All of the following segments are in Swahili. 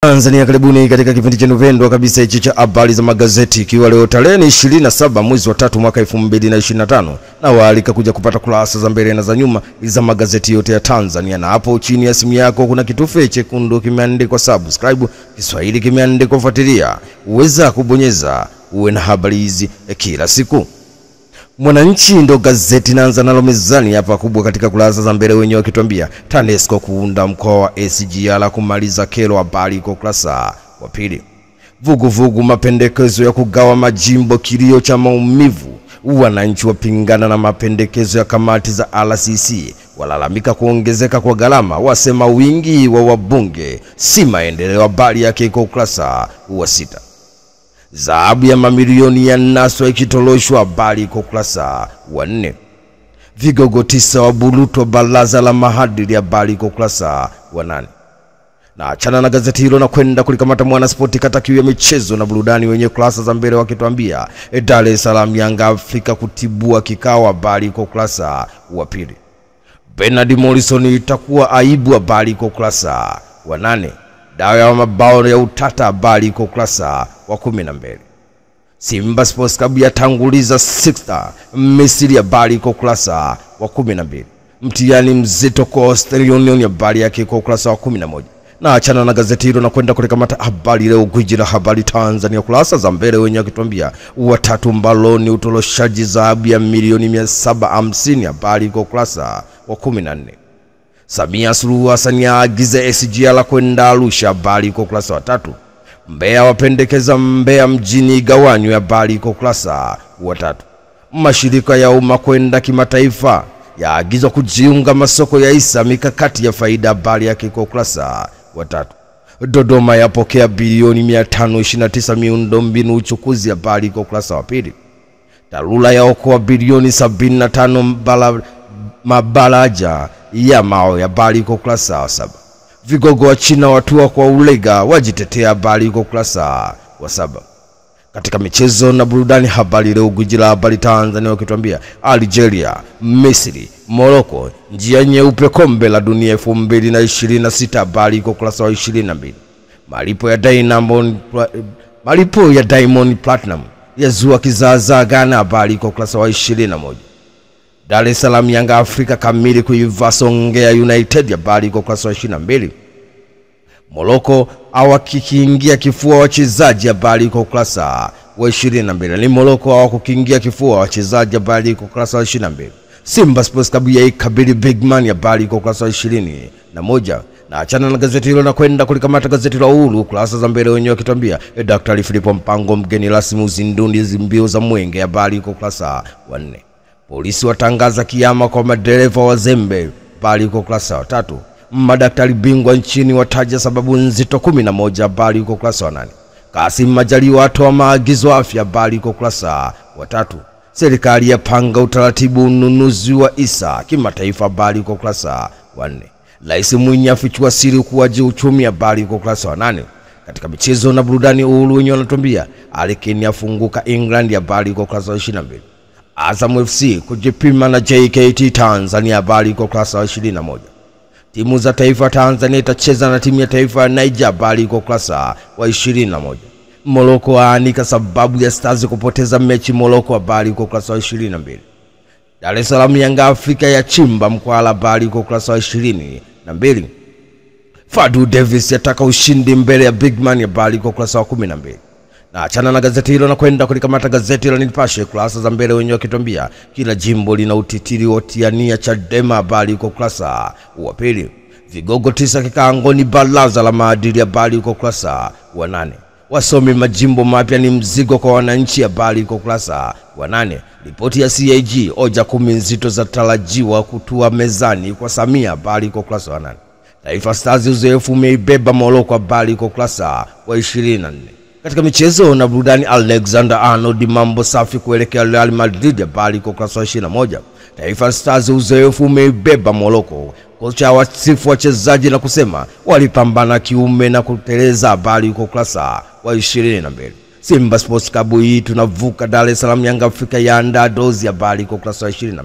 Tanzania, karibuni katika kipindi chenu pendwa kabisa hichi cha habari za magazeti, ikiwa leo tarehe 27 mwezi wa 3 mwaka 2025, na waalika kuja kupata kurasa za mbele na za nyuma za magazeti yote ya Tanzania. Na hapo chini ya simu yako kuna kitufe chekundu kimeandikwa subscribe, Kiswahili kimeandikwa fuatilia, uweza kubonyeza uwe na habari hizi kila siku. Mwananchi ndo gazeti naanza nalo mezani hapa kubwa katika kurasa za mbele, wenyewe wakituambia TANESCO kuunda mkoa wa SGR kumaliza kero, habari kwa kurasa wa pili. Vuguvugu mapendekezo ya kugawa majimbo, kilio cha maumivu. Wananchi wapingana na mapendekezo ya kamati za RCC, walalamika kuongezeka kwa gharama, wasema wingi wa wabunge si maendeleo, habari yake kwa kurasa wa 6. Dhahabu ya mamilioni ya naswa ikitoloshwa, habari kwa kurasa wa 4. Vigogo 9 waburutwa baraza la maadili, habari kwa kurasa wa 8. Na achana na gazeti hilo na kwenda kulikamata Mwanaspoti kata kiu ya michezo na burudani, wenye kurasa za mbele wakituambia Dar es Salaam Yanga Afrika kutibua kikao, habari kwa kurasa wa 2. Bernard Morrison itakuwa aibu, habari kwa kurasa wa 8. Dawa ya mabao ya utata, habari kwa kurasa wa 12. Simba Sports Club yatanguliza 6 Misri, habari kwa kurasa wa 12. Mtihani mzito kwa Australia Union, habari yake kwa kurasa wa 11. Na achana na gazeti hilo na kwenda kulikamata Habari Leo, gwiji la habari Tanzania, kurasa za mbele wenye wakituambia watatu mbaloni utoloshaji dhahabu ya milioni 750, habari kwa kurasa wa 14. Samia Suluhu Hassan yaagiza SGR kwenda Arusha, habari kwa kurasa wa 3. Mbeya wapendekeza Mbeya mjini igawanywe, habari kwa kurasa wa 3. Mashirika ya umma kwenda kimataifa yaagizwa kujiunga masoko ya hisa, mikakati ya faida, habari yake kwa kurasa wa 3. Dodoma yapokea bilioni 529 miundombinu uchukuzi, habari kwa kurasa wa 2. Tarura yaokoa bilioni 75 mabaraja ya mawe, habari kwa kurasa wa 7. Vigogo wa China watua kwa ulega wajitetea, habari kwa kurasa wa 7. Katika michezo na burudani, Habari Leo, gwiji la habari Tanzania, wakituambia Algeria, Misri, Morocco njia nyeupe kombe la dunia 2026, habari kwa kurasa wa 22. Malipo ya Diamond Platinum yazua kizaazaa Ghana, habari kwa kurasa wa 21. Dar es Salaam Yanga Afrika kamili kuiva Songea United, habari kwa kurasa wa 22. Morocco hawakiingia kifua wachezaji, habari kwa kurasa wa 22. Ni Morocco hawakuingia kifua wachezaji, habari kwa kurasa wa 22. Simba Sports Club yaikabili Big Man, habari kwa kurasa wa 21. Na achana na gazeti hilo na kwenda kulikamata gazeti la Uhuru, kurasa za mbele wenyewe wakituambia Daktari Filipo Mpango mgeni rasmi uzinduzi mbio za Mwenge, habari kwa kurasa wa 4. Polisi watangaza kiama kwa madereva wazembe, habari kwa kurasa wa 3. Madaktari bingwa nchini wataja sababu nzito 11, habari kwa kurasa wa 8. Kassim Majaliwa atoa maagizo afya, habari kwa kurasa wa 3. Serikali yapanga utaratibu ununuzi wa hisa kimataifa, habari kwa kurasa wa 4. Rais Mwinyi afichua siri ukuaji uchumi, habari kwa kurasa wa 8. Katika michezo na burudani, Uhuru wenyewe wanatuambia Alikeni afunguka England, habari kwa kurasa wa 22. Azam FC kujipima na JKT Tanzania, habari kwa kurasa wa 21. Timu za taifa Tanzania itacheza na timu ya taifa ya Niger, habari kwa kurasa wa 21. Morocco aanika sababu ya Stars kupoteza mechi Morocco, habari kwa kurasa wa 22. Dar es Salaam Yanga Afrika ya chimba mkwala, habari kwa kurasa wa 22. Fadu Davis yataka ushindi mbele ya Big Man, habari kwa kurasa wa 12. Na achana na gazeti hilo na kwenda kulikamata gazeti la Nipashe, kurasa za mbele wenyewe wakituambia kila jimbo lina utitiri wotiania Chadema, habari kwa kurasa wa 2. Vigogo 9 kikaangoni baraza la maadili, habari kwa kurasa wa 8. Wasomi majimbo mapya ni mzigo kwa wananchi, habari kwa kurasa wa 8. Ripoti ya CAG hoja 10 nzito za tarajiwa kutua mezani kwa Samia, habari kwa kurasa wa 8. Taifa Stars uzoefu umeibeba Morocco, habari kwa kurasa wa 24. Katika michezo na burudani, Alexander Arnold mambo safi kuelekea Real Madrid, habari kwa kurasa wa 21. Taifa Stars uzoefu umeibeba Morocco, kocha wasifu wachezaji na kusema walipambana kiume na kuteleza, habari kwa kurasa wa 22. Simba Sports Club hii tunavuka Dar es Salaam Yanga Afrika yaandaa dozi, habari kwa kurasa wa 22.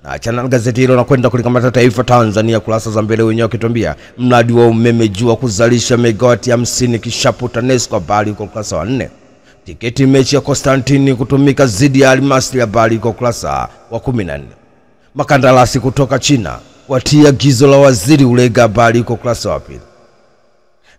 Na achana na gazeti hilo na kwenda kulikamata Taifa Tanzania kurasa za mbele wenyewe wakituambia mradi wa umeme jua kuzalisha megawati 50 kishapo TANESCO, habari kwa ukurasa wa 4. Tiketi mechi ya Constantine kutumika zidi ya Almasri, habari kwa ukurasa wa 14. Makandarasi kutoka China watia gizo la waziri Ulega, habari kwa ukurasa wa 2.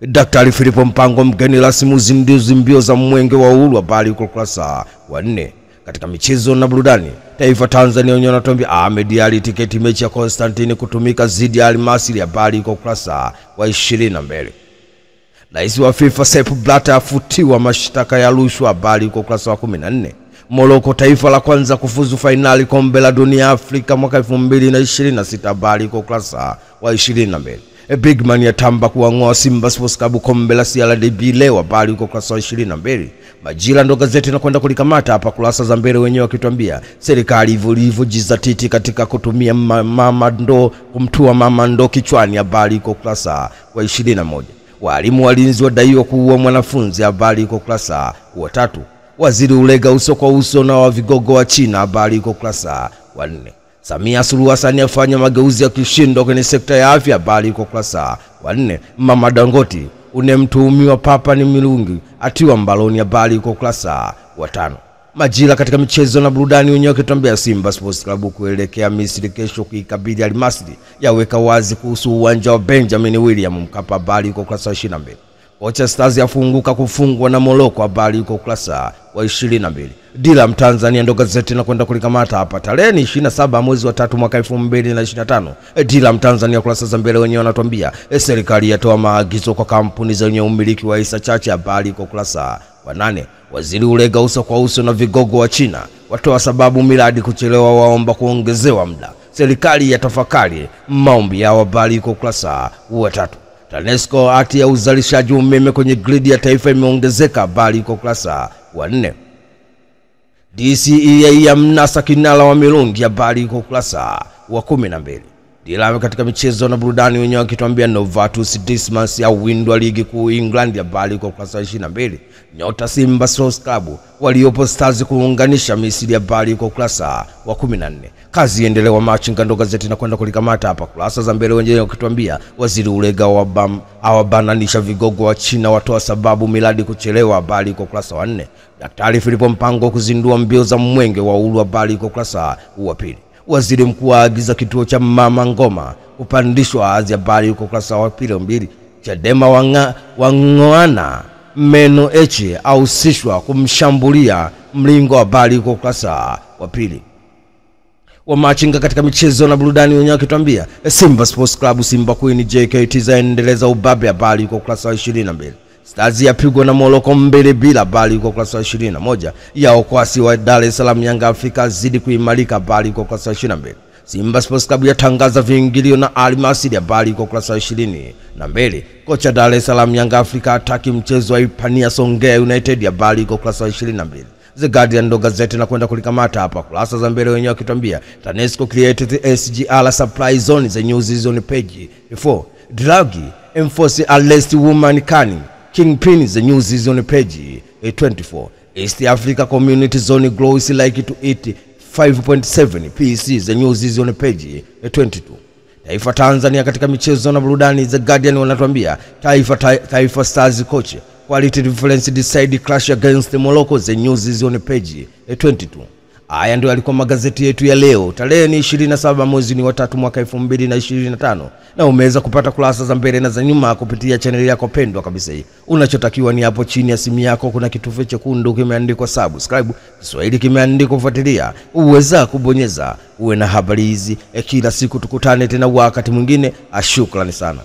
Daktari Filipo Mpango mgeni rasmi uzinduzi mbio za mwenge wa uhuru, habari kwa ukurasa wa 4. Katika michezo na burudani, Taifa Tanzania wenyewe wanatuambia Ahmed Ally tiketi mechi ya Constantine kutumika zidi ya Almasri, habari kwa ukurasa wa 22. Rais wa FIFA Sepp Blatter afutiwa mashtaka ya rushwa, habari kwa ukurasa wa 14. Morocco taifa la kwanza kufuzu finali kombe la dunia Afrika mwaka 2026, habari kwa ukurasa wa 22. Bigman yatamba kuang'oa Simba Sports Club kombe la CRDB leo, habari kwa ukurasa wa 22. Majira ndo gazeti na kwenda kulikamata hapa kurasa za mbele wenyewe wakituambia serikali ilivyojizatiti katika kutumia mama ndo kumtua mama ndo kichwani, habari kwa ukurasa wa 21. Walimu walinzi wadaiwa kuua mwanafunzi, habari kwa ukurasa wa 3. Waziri Ulega uso kwa uso na wa vigogo wa China, habari kwa ukurasa wa 4. Samia Suluhu Hassan afanya mageuzi ya kishindo kwenye sekta ya afya, habari kwa ukurasa wa 4. Mama Dangote unemtuhumiwa papa ni milungi atiwa mbaloni, habari kwa ukurasa wa 5. Majira katika michezo na burudani wenyewe wakituambia Simba Sports Club kuelekea Misri kesho kuikabili Almasri, yaweka wazi kuhusu uwanja wa Benjamin William Mkapa, habari kwa ukurasa wa 22. Kocha Stars yafunguka kufungwa na Morocco, habari kwa ukurasa wa 22. Dira Mtanzania ndo gazeti na kwenda kulikamata hapa tarehe 27 mwezi wa 3 mwaka 2025. Dira Mtanzania kurasa za mbele wenyewe wanatuambia serikali yatoa maagizo kwa kampuni zenye umiliki wa hisa chache, habari kwa ukurasa wa 8. Waziri Ulega uso kwa uso na vigogo wa China watoa sababu miradi kuchelewa, waomba kuongezewa muda. Serikali yatafakari maombi yao, habari kwa ukurasa wa 3. TANESCO hati ya uzalishaji umeme kwenye gridi ya taifa imeongezeka, habari kwa ukurasa wa 4. DCEA ya mnasa kinala wa mirungi, habari kwa ukurasa wa 12. Dira katika michezo na burudani wenyewe wakituambia Novatus Dismas ya windwa ligi kuu England, habari kwa ukurasa wa 22. Nyota Simba Sports Club waliopo Stars kuunganisha Misri, habari kwa ukurasa wa 14. Kazi endelewa machinga ndo gazeti na kwenda kulikamata hapa kurasa za mbele wenyewe wakituambia waziri Ulega awabananisha vigogo wa China watoa sababu miradi kuchelewa, habari kwa ukurasa wa 4. Daktari Filipo Mpango kuzindua mbio za mwenge wa uhuru, habari kwa ukurasa wa 2. Waziri mkuu aagiza kituo cha Mama Ngoma kupandishwa hadhi, habari kwa ukurasa wa 2. Chadema wang'oana meno eche au sishwa kumshambulia Mlingo, habari kwa ukurasa wa 2. Wa machinga katika michezo na burudani wenyewe wakituambia Simba Sports Club Simba Queen JKT zaendeleza ubabe, habari kwa ukurasa wa 22. Stars yapigwa na Morocco mbele bila, habari kwa ukurasa wa 21. Ya okwasi wa Dar es Salaam Yanga Afrika zidi kuimarika, habari kwa ukurasa wa 22. Simba Sports Club yatangaza viingilio na Almasri, habari kwa ukurasa wa 22. Kocha Dar es Salaam Yanga Afrika ataki mchezo wa Ipania Songea United, habari kwa ukurasa wa 22. The Guardian ndo gazeti na kwenda kulikamata hapa kurasa za mbele wenyewe wakituambia TANESCO created SGR supply zone, the news is on page 4. Draghi enforce arrest woman canning Kingpin, the news is on page 24. East Africa Community Zone grows like to eat 5.7 PC, the news is on page 22. Taifa Tanzania katika michezo na burudani, The Guardian wanatuambia Taifa Stars coach quality difference decide clash against Morocco, the news is on page 22. Haya ndio yalikuwa magazeti yetu ya leo tarehe 27 mwezi wa 3 mwaka 2025, na umeweza kupata kurasa za mbele na za nyuma kupitia channel yako pendwa kabisa hii. Unachotakiwa ni hapo chini ya simu yako kuna kitufe chekundu kimeandikwa subscribe, Kiswahili kimeandikwa fuatilia, uweza kubonyeza uwe na habari hizi kila siku. Tukutane tena wakati mwingine. Shukrani sana.